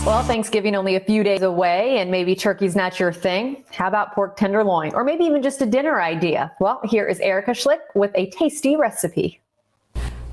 Well, Thanksgiving only a few days away and maybe turkey's not your thing. How about pork tenderloin or maybe even just a dinner idea? Well, here is Erika Schlick with a tasty recipe.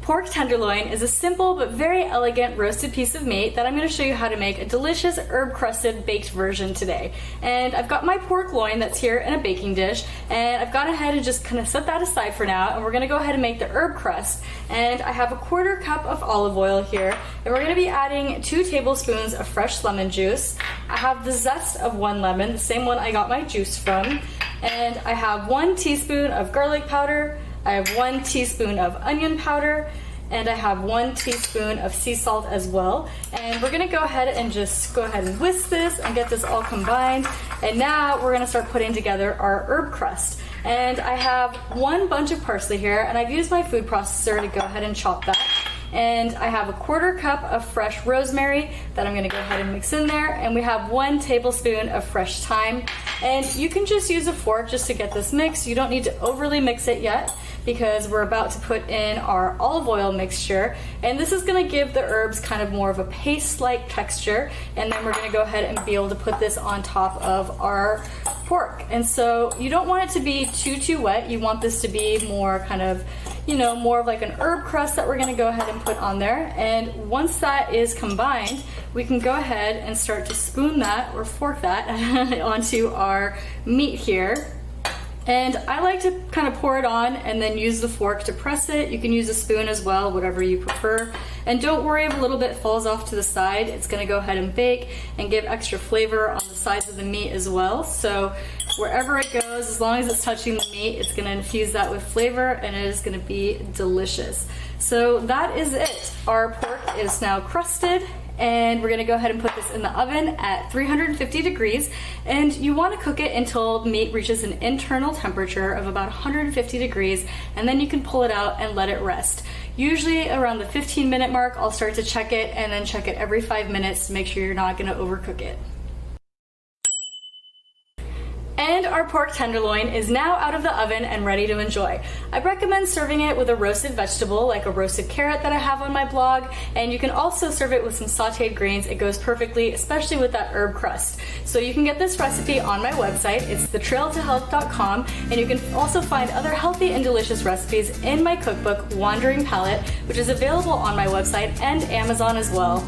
Pork tenderloin is a simple but very elegant roasted piece of meat that I'm going to show you how to make a delicious herb crusted baked version today. And I've got my pork loin that's here in a baking dish, and I've gone ahead and just kind of set that aside for now, and we're going to go ahead and make the herb crust. And I have a 1/4 cup of olive oil here, and we're going to be adding 2 tablespoons of fresh lemon juice. I have the zest of 1 lemon, the same one I got my juice from, and I have 1 teaspoon of garlic powder. I have 1 teaspoon of onion powder, and I have 1 teaspoon of sea salt as well. And we're gonna go ahead and just whisk this and get this all combined. And now we're gonna start putting together our herb crust. And I have 1 bunch of parsley here, and I've used my food processor to go ahead and chop that. And I have a 1/4 cup of fresh rosemary that I'm gonna go ahead and mix in there. And we have 1 tablespoon of fresh thyme. And you can just use a fork just to get this mixed. You don't need to overly mix it yet, because we're about to put in our olive oil mixture, and this is gonna give the herbs kind of more of a paste-like texture, and then we're gonna go ahead and be able to put this on top of our pork. And so you don't want it to be too wet. You want this to be more kind of, you know, more of like an herb crust that we're gonna go ahead and put on there. And once that is combined, we can go ahead and start to spoon that or fork that onto our meat here. And I like to kind of pour it on and then use the fork to press it. You can use a spoon as well, whatever you prefer. And don't worry if a little bit falls off to the side. It's gonna go ahead and bake and give extra flavor on the sides of the meat as well. So wherever it goes, as long as it's touching the meat, it's gonna infuse that with flavor, and it is gonna be delicious. So that is it. Our pork is now crusted, and we're gonna go ahead and put this in the oven at 350 degrees. And you wanna cook it until meat reaches an internal temperature of about 150 degrees, and then you can pull it out and let it rest. Usually around the 15-minute mark, I'll start to check it, and then check it every 5 minutes to make sure you're not gonna overcook it. And our pork tenderloin is now out of the oven and ready to enjoy. I recommend serving it with a roasted vegetable like a roasted carrot that I have on my blog, and you can also serve it with some sauteed greens. It goes perfectly, especially with that herb crust. So you can get this recipe on my website. It's thetrailtohealth.com, and you can also find other healthy and delicious recipes in my cookbook, Wandering Palate, which is available on my website and Amazon as well.